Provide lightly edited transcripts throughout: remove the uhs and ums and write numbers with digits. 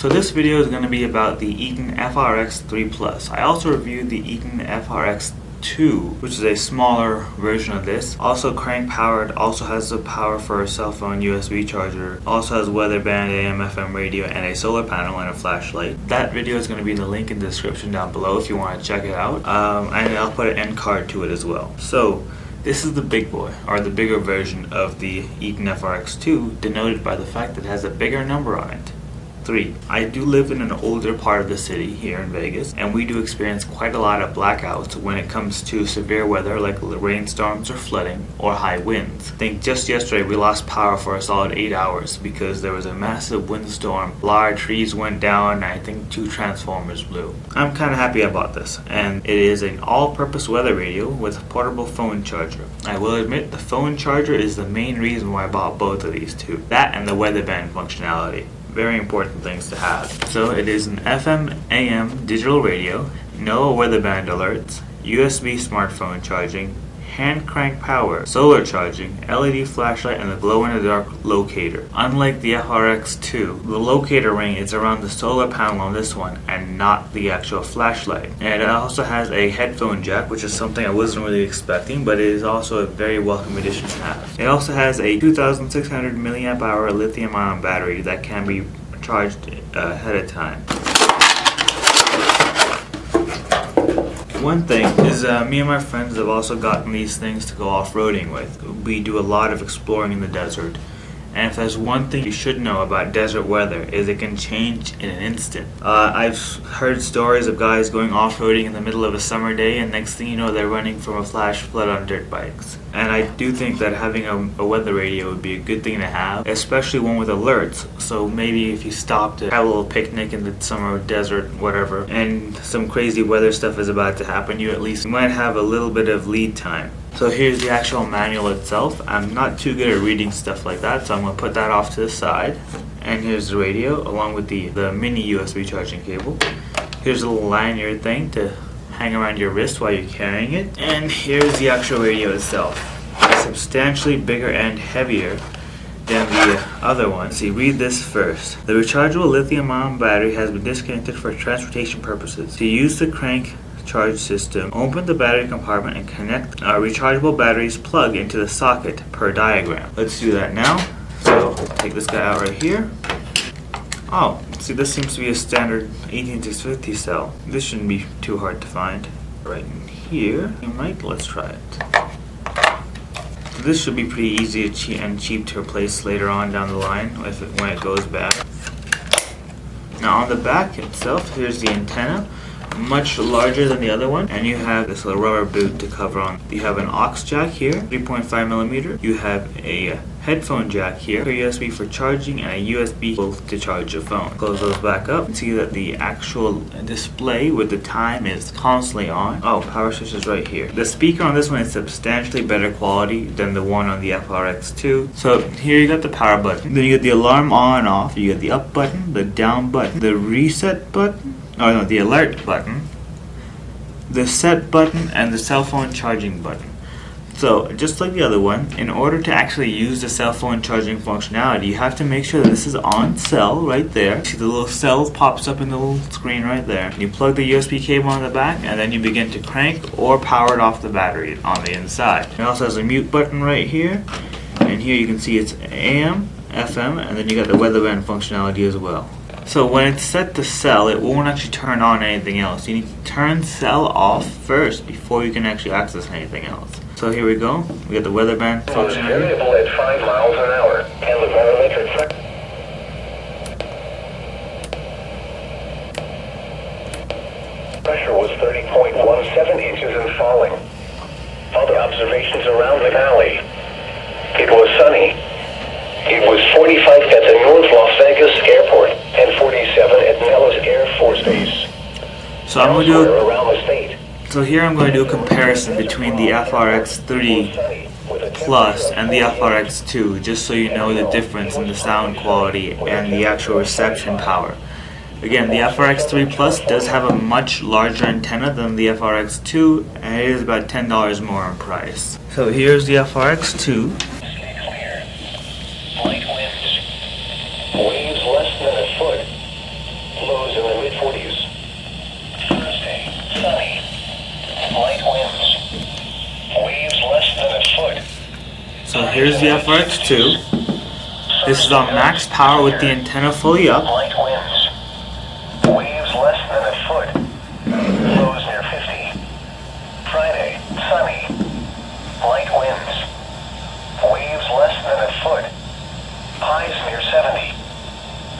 So this video is going to be about the Eton FRX3 Plus. I also reviewed the Eton FRX2, which is a smaller version of this. Also crank powered, also has the power for a cell phone USB charger, also has weather band, AM, FM radio, and a solar panel and a flashlight. That video is going to be in the link in the description down below if you want to check it out. And I'll put an end card to it as well. So this is the big boy, or the bigger version of the Eton FRX2, denoted by the fact that it has a bigger number on it. 3. I do live in an older part of the city here in Vegas, and we do experience quite a lot of blackouts when it comes to severe weather like rainstorms or flooding or high winds. I think just yesterday we lost power for a solid 8 hours because there was a massive windstorm, large trees went down, and I think 2 transformers blew. I'm kind of happy I bought this, and it is an all-purpose weather radio with a portable phone charger. I will admit the phone charger is the main reason why I bought both of these two. That and the weather band functionality. Very important things to have. So it is an FM, AM digital radio, no weather band alerts, USB smartphone charging, hand crank power, solar charging, LED flashlight, and the glow in the dark locator. Unlike the FRX2, the locator ring is around the solar panel on this one and not the actual flashlight. And it also has a headphone jack, which is something I wasn't really expecting, but it is also a very welcome addition to have. It also has a 2600 milliamp hour lithium ion battery that can be charged ahead of time. One thing is me and my friends have also gotten these things to go off-roading with. We do a lot of exploring in the desert. And if there's one thing you should know about desert weather is it can change in an instant. I've heard stories of guys going off-roading in the middle of a summer day and next thing you know they're running from a flash flood on dirt bikes. And I do think that having a weather radio would be a good thing to have, especially one with alerts. So maybe if you stop to have a little picnic in the summer desert, whatever, and some crazy weather stuff is about to happen, you at least might have a little bit of lead time. So here's the actual manual itself. I'm not too good at reading stuff like that, so I'm going to put that off to the side. And here's the radio, along with the mini USB charging cable. Here's a little lanyard thing to hang around your wrist while you're carrying it. And here's the actual radio itself. It's substantially bigger and heavier than the other one. See, read this first. The rechargeable lithium-ion battery has been disconnected for transportation purposes. To use the crank charge system, open the battery compartment and connect rechargeable batteries plug into the socket per diagram. Let's do that now. So take this guy out right here. Oh, see, this seems to be a standard 18650 cell. This shouldn't be too hard to find. Right in here, let's try it. This should be pretty easy and cheap to replace later on down the line when it goes bad. Now on the back itself, here's the antenna. Much larger than the other one, and you have this little rubber boot to cover on. You have an aux jack here, 3.5 millimeter. You have a headphone jack here, a USB for charging, and a USB to charge your phone. Close those back up and see that the actual display with the time is constantly on. Oh, power switch is right here. The speaker on this one is substantially better quality than the one on the FRX2. So here you got the power button, then you get the alarm on and off, you get the up button, the down button, the reset button, the alert button, the set button, and the cell phone charging button. So, just like the other one, in order to actually use the cell phone charging functionality, you have to make sure that this is on cell right there. See the little cell pops up in the little screen right there. You plug the USB cable on the back, and then you begin to crank or power it off the battery on the inside. It also has a mute button right here, and here you can see it's AM, FM, and then you got the weather band functionality as well. So when it's set to cell, it won't actually turn on anything else. You need to turn cell off first before you can actually access anything else. So here we go. We got the weather band functionality. Variable at 5 miles an hour, and the barometric pressure was 30.17 inches and falling. Other observations around the valley. It was sunny. It was 45 at the North Las Vegas Airport and 47 at Nellis Air Force Base. So I'm going to do around the state. So here I'm going to do a comparison between the FRX3 Plus and the FRX2, just so you know the difference in the sound quality and the actual reception power. Again, the FRX3 Plus does have a much larger antenna than the FRX2, and it is about $10 more in price. So here's the FRX2. Light winds. Waves less than a foot. So here's the FRX2. This is on max power with the antenna fully up. Light winds. Waves less than a foot. Lows near 50. Friday, sunny. Light winds. Waves less than a foot. Highs near 70.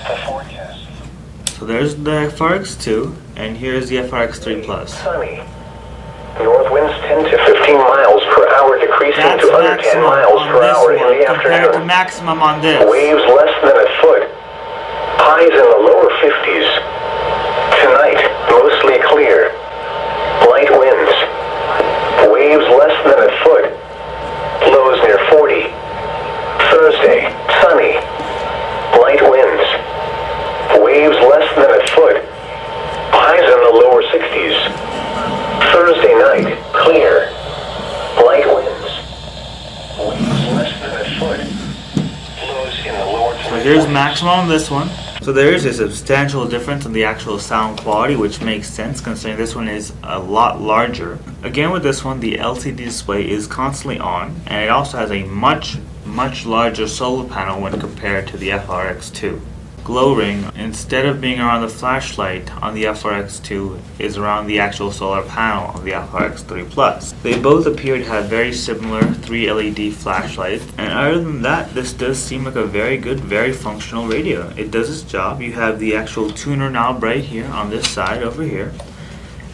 The forecast. So there's the FRX2, and here's the FRX3 Plus. Sunny. North winds 10 to 15 miles per hour, decreasing That's to under 10 maximum miles on per this hour in one the compared to afternoon. maximum on this. Waves less than a foot. Highs in the lower 50s. Tonight, mostly clear. Light winds. Waves less than a foot. Lows near 40. Thursday, sunny. Light winds. Waves less than a foot. Highs in the lower 60s. Thursday night, clear. Light winds. Waves less than a foot. Lows in the lower 20s. So here's maximum on this one. So there is a substantial difference in the actual sound quality, which makes sense considering this one is a lot larger. Again, with this one, the LCD display is constantly on, and it also has a much larger solar panel when compared to the FRX2. Glow ring, instead of being around the flashlight on the FRX2, is around the actual solar panel of the FRX3 Plus. They both appear to have very similar 3 LED flashlights, and other than that, this does seem like a very good, very functional radio. It does its job. You have the actual tuner knob right here on this side over here,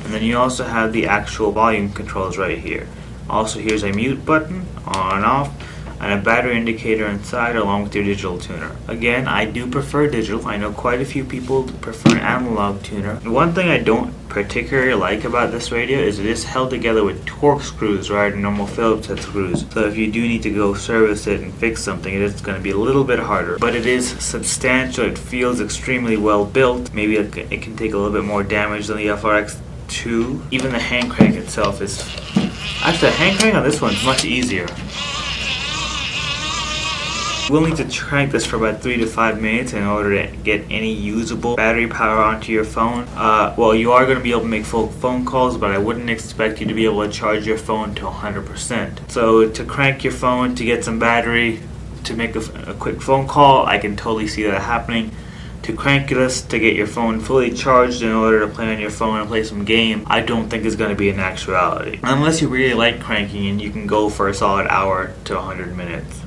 and then you also have the actual volume controls right here. Also, here's a mute button, on and off, and a battery indicator inside along with your digital tuner. Again, I do prefer digital. I know quite a few people prefer an analog tuner. One thing I don't particularly like about this radio is it is held together with Torx screws rather than normal Phillips head screws. So if you do need to go service it and fix something, it is going to be a little bit harder. But it is substantial. It feels extremely well built. Maybe it can take a little bit more damage than the FRX2. Even the hand crank itself is... Actually, the hand crank on this one is much easier. We'll need to crank this for about 3 to 5 minutes in order to get any usable battery power onto your phone. Well, you are going to be able to make full phone calls, but I wouldn't expect you to be able to charge your phone to 100%. So to crank your phone to get some battery to make a quick phone call, I can totally see that happening. To crank this to get your phone fully charged in order to play on your phone and play some game, I don't think is going to be an actuality. Unless you really like cranking and you can go for a solid hour to 100 minutes.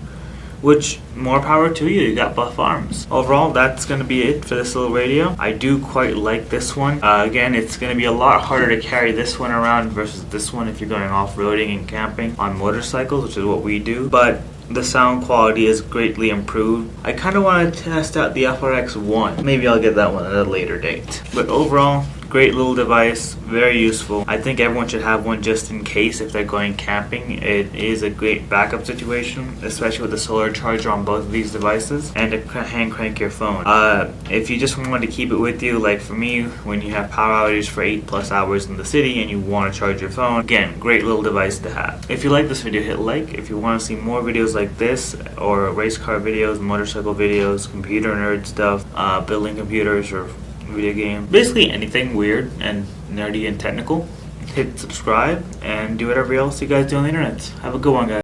Which, more power to you, you got buff arms. Overall, that's going to be it for this little radio. I do quite like this one. Again, it's going to be a lot harder to carry this one around versus this one if you're going off-roading and camping on motorcycles, which is what we do. But the sound quality is greatly improved. I kind of want to test out the FRX1. Maybe I'll get that one at a later date. But overall, great little device, very useful. I think everyone should have one just in case if they're going camping. It is a great backup situation, especially with the solar charger on both of these devices, and to hand crank your phone. If you just want to keep it with you, like for me, when you have power outages for 8+ hours in the city and you want to charge your phone, again, great little device to have. If you like this video, hit like. If you want to see more videos like this, or race car videos, motorcycle videos, computer nerd stuff, building computers, or video game, basically anything weird and nerdy and technical, hit subscribe and do whatever else you guys do on the internet. Have a good one, guys.